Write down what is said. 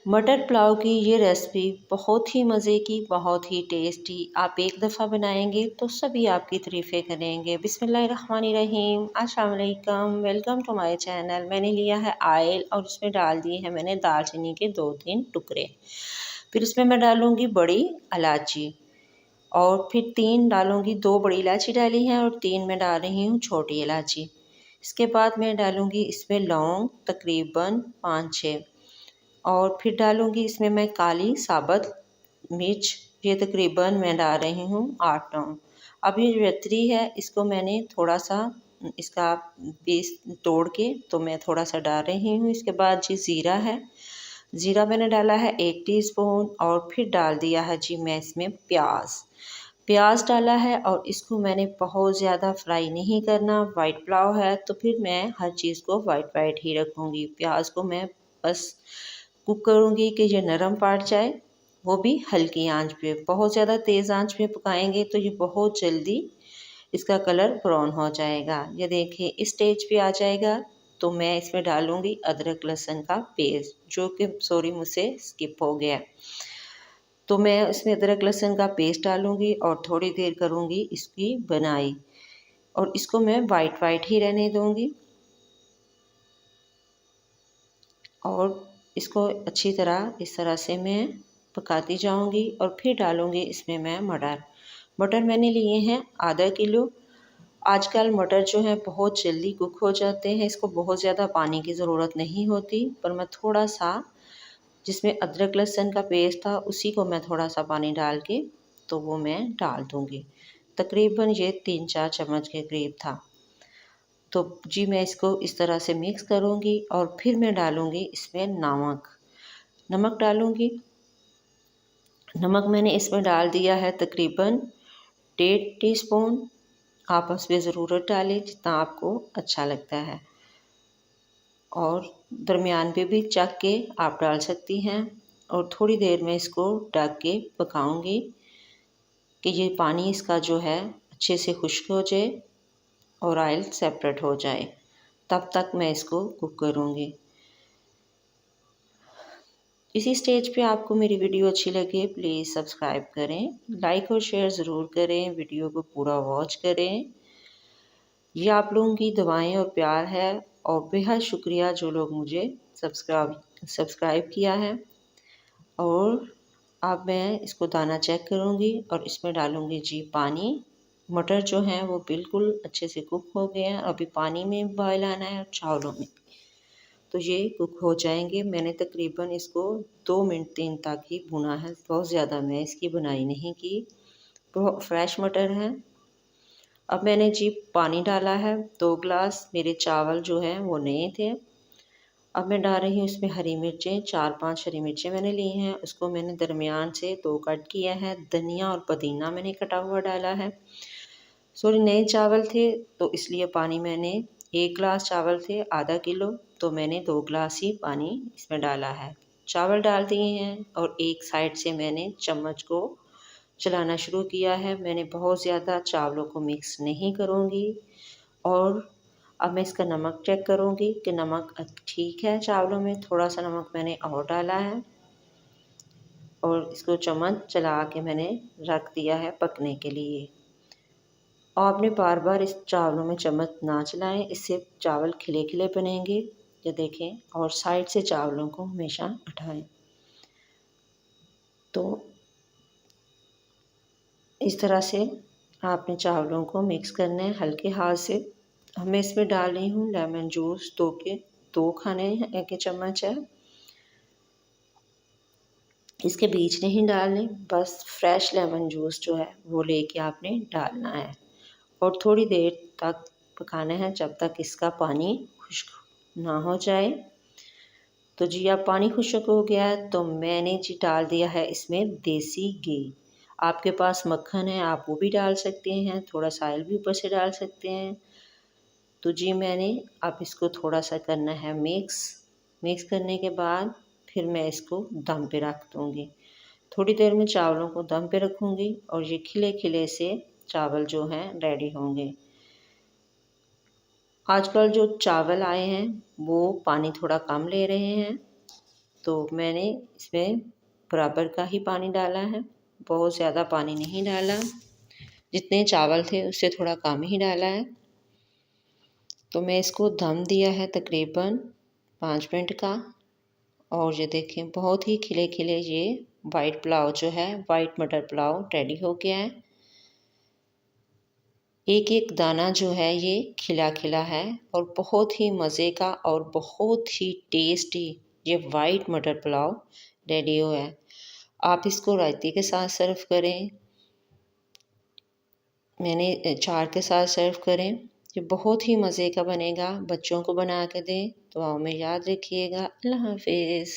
मटर पुलाव की ये रेसिपी बहुत ही मज़े की, बहुत ही टेस्टी। आप एक दफ़ा बनाएंगे तो सभी आपकी तारीफ़ें करेंगे। बिस्मिल्लाहिर्रहमानिर्रहीम, अस्सलाम वालेकुम, वेलकम टू माय चैनल। मैंने लिया है ऑयल और उसमें डाल दिए हैं मैंने दालचीनी के 2-3 टुकड़े। फिर उसमें मैं डालूँगी बड़ी इलायची और फिर 3 डालूँगी, 2 बड़ी इलायची डाली हैं और 3 मैं डाल रही हूँ छोटी इलायची। इसके बाद मैं डालूँगी इसमें लौंग तकरीबन 5-6 और फिर डालूँगी इसमें मैं काली साबुत मिर्च, ये तकरीबन मैं डाल रही हूँ 8-9। अब ये जवित्री है, इसको मैंने थोड़ा-सा इसका पीस तोड़ के तो मैं थोड़ा-सा डाल रही हूँ। इसके बाद जी ज़ीरा है, ज़ीरा मैंने डाला है 1 टीस्पून और फिर डाल दिया है जी मैं इसमें प्याज़। प्याज डाला है और इसको मैंने बहुत ज़्यादा फ्राई नहीं करना। वाइट पुलाव है तो फिर मैं हर चीज़ को वाइट वाइट ही रखूँगी। प्याज को मैं बस कुक करूँगी कि ये नरम पड़ जाए, वो भी हल्की आंच पे। बहुत ज़्यादा तेज़ आंच पे पकाएंगे तो ये बहुत जल्दी इसका कलर ब्राउन हो जाएगा। ये देखिए इस स्टेज पे आ जाएगा तो मैं इसमें डालूँगी अदरक लहसुन का पेस्ट, जो कि सॉरी मुझसे स्किप हो गया। तो मैं इसमें अदरक लहसुन का पेस्ट डालूँगी और थोड़ी देर करूँगी इसकी बनाई और इसको मैं वाइट वाइट ही रहने दूँगी और इसको अच्छी तरह इस तरह से मैं पकाती जाऊँगी और फिर डालूँगी इसमें मैं मटर। मटर मैंने लिए हैं आधा किलो। आजकल मटर जो है बहुत जल्दी कुक हो जाते हैं, इसको बहुत ज़्यादा पानी की ज़रूरत नहीं होती, पर मैं थोड़ा-सा जिसमें अदरक लहसुन का पेस्ट था उसी को मैं थोड़ा-सा पानी डाल के तो वो मैं डाल दूँगी। तकरीबन ये 3-4 चम्मच के करीब था। तो जी मैं इसको इस तरह से मिक्स करूँगी और फिर मैं डालूँगी इसमें नमक। नमक डालूँगी, नमक मैंने इसमें डाल दिया है तकरीबन 1.5 टीस्पून। आप उसमें ज़रूरत डालें जितना आपको अच्छा लगता है और दरमियान पे भी चख के आप डाल सकती हैं और थोड़ी देर में इसको ढक के पकाऊँगी कि ये पानी इसका जो है अच्छे से खुश्क हो जाए और ऑयल सेपरेट हो जाए, तब तक मैं इसको कुक करूँगी। इसी स्टेज पे आपको मेरी वीडियो अच्छी लगे प्लीज़ सब्सक्राइब करें, लाइक और शेयर ज़रूर करें, वीडियो को पूरा वॉच करें। ये आप लोगों की दुआएं और प्यार है और बेहद शुक्रिया जो लोग मुझे सब्सक्राइब किया है। और अब मैं इसको दाना चेक करूँगी और इसमें डालूँगी जी पानी। मटर जो हैं वो बिल्कुल अच्छे से कुक हो गए हैं, अभी पानी में बॉयल आना है और चावलों में। तो ये कुक हो जाएंगे। मैंने तकरीबन इसको 2 मिनट 3 तक ही भुना है, बहुत ज़्यादा मैं इसकी बुनाई नहीं की। बहुत फ्रेश मटर हैं। अब मैंने जी पानी डाला है 2 गिलास, मेरे चावल जो हैं वो नए थे। अब मैं डाल रही हूँ इसमें हरी मिर्चें, 4-5 हरी मिर्चें मैंने ली हैं, उसको मैंने दरमियान से 2 कट किया है। धनिया और पुदीना मैंने कटा हुआ डाला है। सॉरी नए चावल थे तो इसलिए पानी मैंने 1 गिलास चावल थे आधा किलो, तो मैंने 2 गिलास ही पानी इसमें डाला है। चावल डाल दिए हैं और एक साइड से मैंने चम्मच को चलाना शुरू किया है। मैंने बहुत ज़्यादा चावलों को मिक्स नहीं करूँगी और अब मैं इसका नमक चेक करूँगी कि नमक ठीक है। चावलों में थोड़ा-सा नमक मैंने और डाला है और इसको चम्मच चला के मैंने रख दिया है पकने के लिए। और आपने बार-बार इस चावलों में चम्मच ना चलाएं, इससे चावल खिले-खिले बनेंगे। ये देखें और साइड से चावलों को हमेशा उठाएं। तो इस तरह से आपने चावलों को मिक्स करना है हल्के हाथ से। अब मैं इसमें डाल रही हूँ लेमन जूस 2 खाने के चम्मच है। इसके बीज नहीं डालने, बस फ्रेश लेमन जूस जो है वो लेके आपने डालना है और थोड़ी देर तक पकाना है जब तक इसका पानी खुश्क ना हो जाए। तो जी अब पानी खुश्क हो गया है तो मैंने जी डाल दिया है इसमें देसी घी। आपके पास मक्खन है आप वो भी डाल सकते हैं, थोड़ा सा ऑयल भी ऊपर से डाल सकते हैं। तो जी मैंने अब इसको थोड़ा सा करना है मिक्स करने के बाद फिर मैं इसको दम पे रख दूँगी। थोड़ी देर में चावलों को दम पे रखूँगी और ये खिले-खिले से चावल जो हैं रेडी होंगे। आजकल जो चावल आए हैं वो पानी थोड़ा कम ले रहे हैं तो मैंने इसमें बराबर का ही पानी डाला है, बहुत ज़्यादा पानी नहीं डाला। जितने चावल थे उससे थोड़ा कम ही डाला है। तो मैं इसको दम दिया है तकरीबन 5 मिनट का। और ये देखें बहुत ही खिले खिले ये वाइट पुलाव जो है, वाइट मटर पुलाव रेडी हो गया है। एक एक दाना जो है ये खिला खिला है और बहुत ही मज़े का और बहुत ही टेस्टी ये वाइट मटर पुलाव रेडी हो है। आप इसको रायते के साथ सर्व करें, मैंने चार के साथ सर्व करें। ये बहुत ही मज़े का बनेगा। बच्चों को बना के दें। दुआओं में याद रखिएगा। अल्लाह हाफ़िज़।